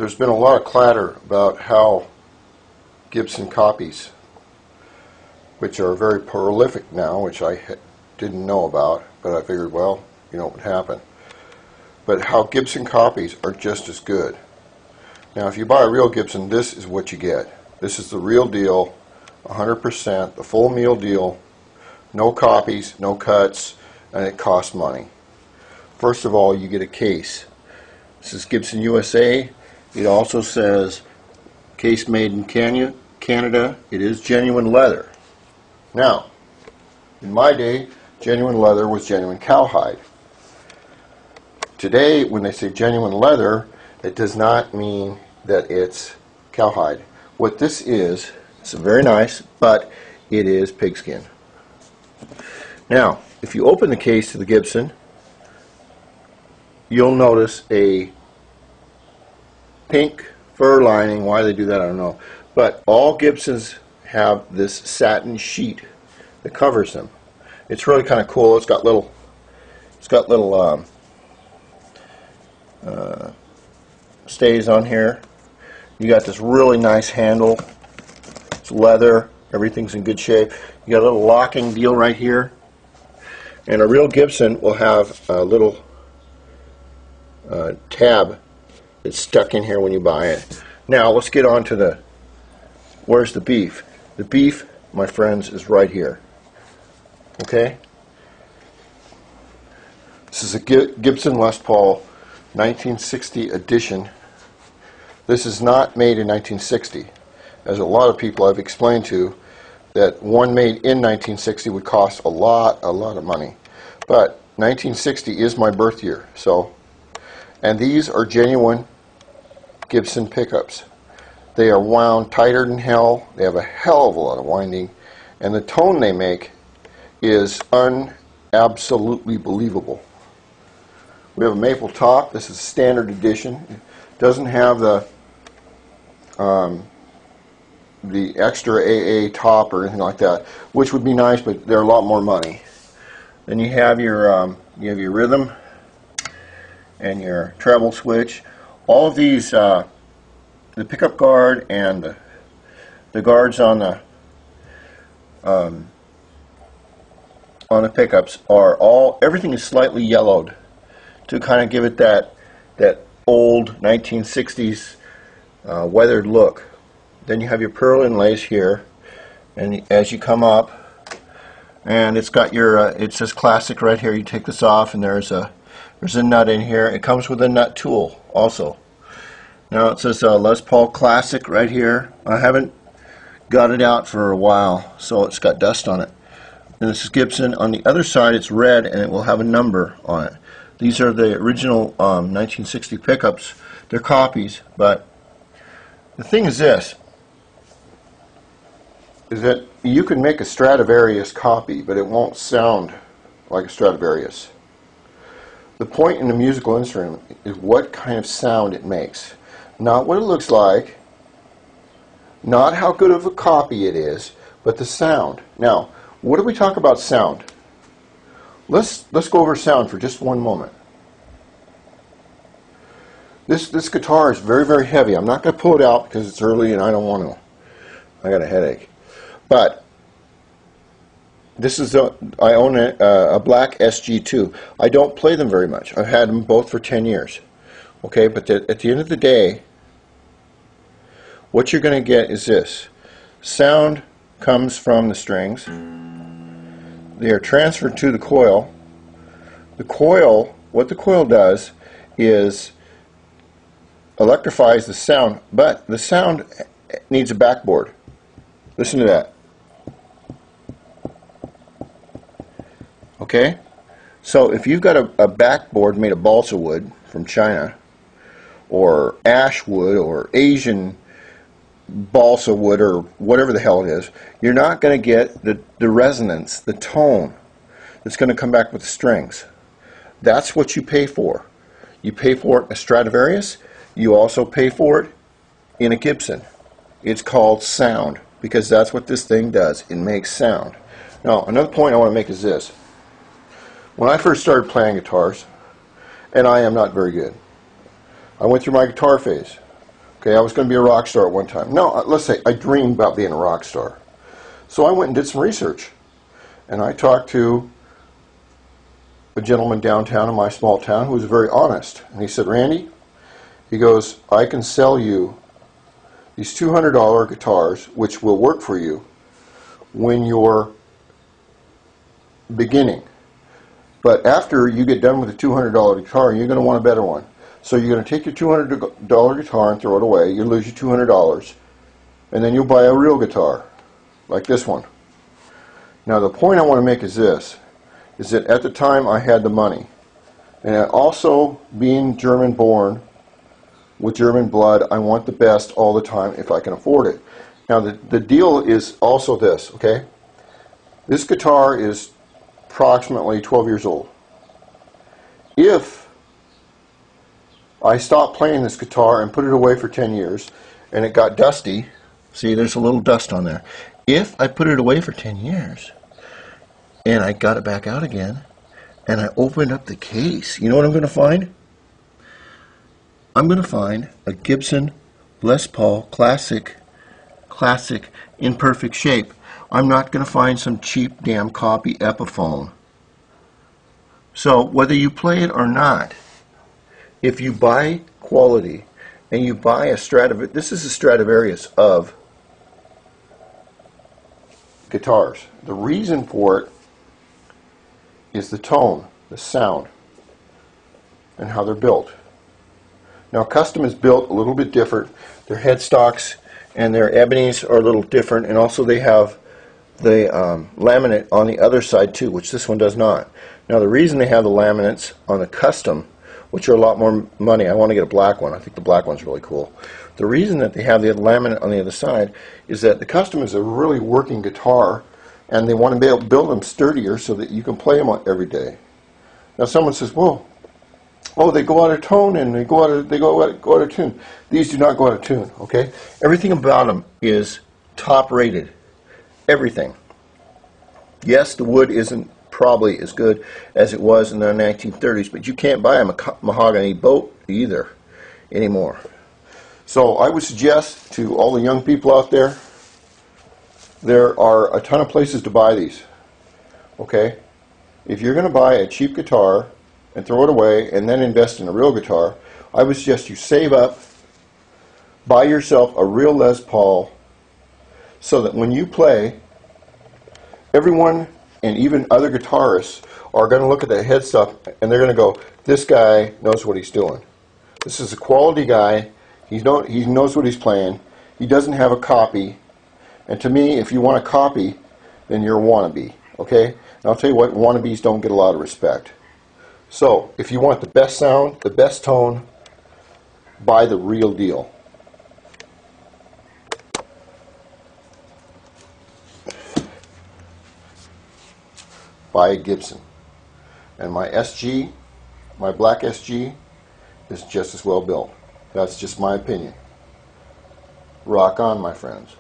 There's been a lot of clatter about how Gibson copies, which are very prolific now, which I didn't know about, but I figured, well, you know what would happen. But how Gibson copies are just as good. Now, if you buy a real Gibson, this is what you get. This is the real deal, 100%, the full meal deal, no copies, no cuts, and it costs money. First of all, you get a case. This is Gibson USA. It also says case made in Canada. It is genuine leather. Now, in my day, genuine leather was genuine cowhide. Today, when they say genuine leather, it does not mean that it's cowhide. What this is, it's very nice, but it is pigskin. Now, if you open the case to the Gibson, you'll notice a pink fur lining. Why they do that, I don't know. But all Gibsons have this satin sheet that covers them. It's really kind of cool. It's got little stays on here. You got this really nice handle. It's leather. Everything's in good shape. You got a little locking deal right here. And a real Gibson will have a little tab that's stuck in here when you buy it. Now let's get on to where's the beef? The beef, my friends, is right here. Okay? This is a Gibson Les Paul 1960 edition. This is not made in 1960. As a lot of people I've explained to, that one made in 1960 would cost a lot of money. But 1960 is my birth year, so, and these are genuine Gibson pickups. They are wound tighter than hell. They have a hell of a lot of winding, and the tone they make is absolutely believable. We have a maple top. This is standard edition. It doesn't have the extra AA top or anything like that, which would be nice, but they're a lot more money. Then you have your rhythm and your treble switch. All of these, the pickup guard and the guards on the pickups are everything is slightly yellowed to kind of give it that old 1960s weathered look. Then you have your pearl inlays here, and as you come up, and it's got your it says classic right here. You take this off, and there's a nut in here. It comes with a nut tool also. Now it says Les Paul Classic right here. I haven't got it out for a while, so it's got dust on it. And this is Gibson. On the other side, it's red, and it will have a number on it. These are the original 1960 pickups. They're copies, but the thing is this, is that you can make a Stradivarius copy, but it won't sound like a Stradivarius. The point in a musical instrument is what kind of sound it makes. Not what it looks like, not how good of a copy it is, but the sound. Now, what do we talk about sound? Let's go over sound for just one moment. This guitar is very, very heavy. I'm not going to pull it out because it's early and I don't want to. I got a headache. But this is I own a black SG2. I don't play them very much. I've had them both for 10 years. Okay, but at the end of the day, what you're going to get is this. Sound comes from the strings. They are transferred to the coil. The coil, what the coil does is electrifies the sound, but the sound needs a backboard. Listen to that. Okay? So if you've got a backboard made of balsa wood from China, or ash wood, or Asian balsa wood, or whatever the hell it is, you're not going to get the resonance, the tone that's going to come back with the strings. That's what you pay for. You pay for it in a Stradivarius. You also pay for it in a Gibson. It's called sound, because that's what this thing does. It makes sound. Now, another point I want to make is this. When I first started playing guitars, and I am not very good, I went through my guitar phase. Okay, I was going to be a rock star at one time. No, let's say I dreamed about being a rock star. So I went and did some research. And I talked to a gentleman downtown in my small town who was very honest. And he said, Randy, he goes, I can sell you these $200 guitars, which will work for you when you're beginning. But after you get done with the $200 guitar, you're going to want a better one. So you're going to take your $200 guitar and throw it away. You lose your $200. And then you'll buy a real guitar, like this one. Now the point I want to make is this, is that at the time I had the money. And also being German born, with German blood, I want the best all the time if I can afford it. Now the deal is also this, okay? This guitar is approximately 12 years old. If I stopped playing this guitar and put it away for 10 years and it got dusty, see there's a little dust on there. If I put it away for 10 years and I got it back out again and I opened up the case, you know what I'm going to find? I'm going to find a Gibson Les Paul classic in perfect shape. I'm not going to find some cheap damn copy Epiphone. So whether you play it or not, if you buy quality and you buy a Stradivarius, this is a Stradivarius of guitars. The reason for it is the tone, the sound, and how they're built. Now custom is built a little bit different. Their headstocks and their ebonies are a little different, and also they have the laminate on the other side too, which this one does not. Now the reason they have the laminates on the custom, which are a lot more money, I want to get a black one, I think the black one's really cool. The reason that they have the laminate on the other side is that the custom is a really working guitar, and they want to be able to build them sturdier so that you can play them every day. Now someone says, well, oh, they go out of tone and they go out of tune. These do not go out of tune, okay? Everything about them is top rated. Everything. Yes, the wood isn't probably as good as it was in the 1930s, but you can't buy a mahogany boat either anymore. So I would suggest to all the young people out there, there are a ton of places to buy these, okay? If you're going to buy a cheap guitar and throw it away and then invest in a real guitar, I would suggest you save up, buy yourself a real Les Paul, so that when you play, everyone and even other guitarists are going to look at the headstock and they're going to go, this guy knows what he's doing. This is a quality guy. He knows what he's playing. He doesn't have a copy. And to me, if you want a copy, then you're a wannabe. Okay? And I'll tell you what, wannabes don't get a lot of respect. So, if you want the best sound, the best tone, buy the real deal. Buy a Gibson. And my SG, my black SG, is just as well built. That's just my opinion. Rock on, my friends.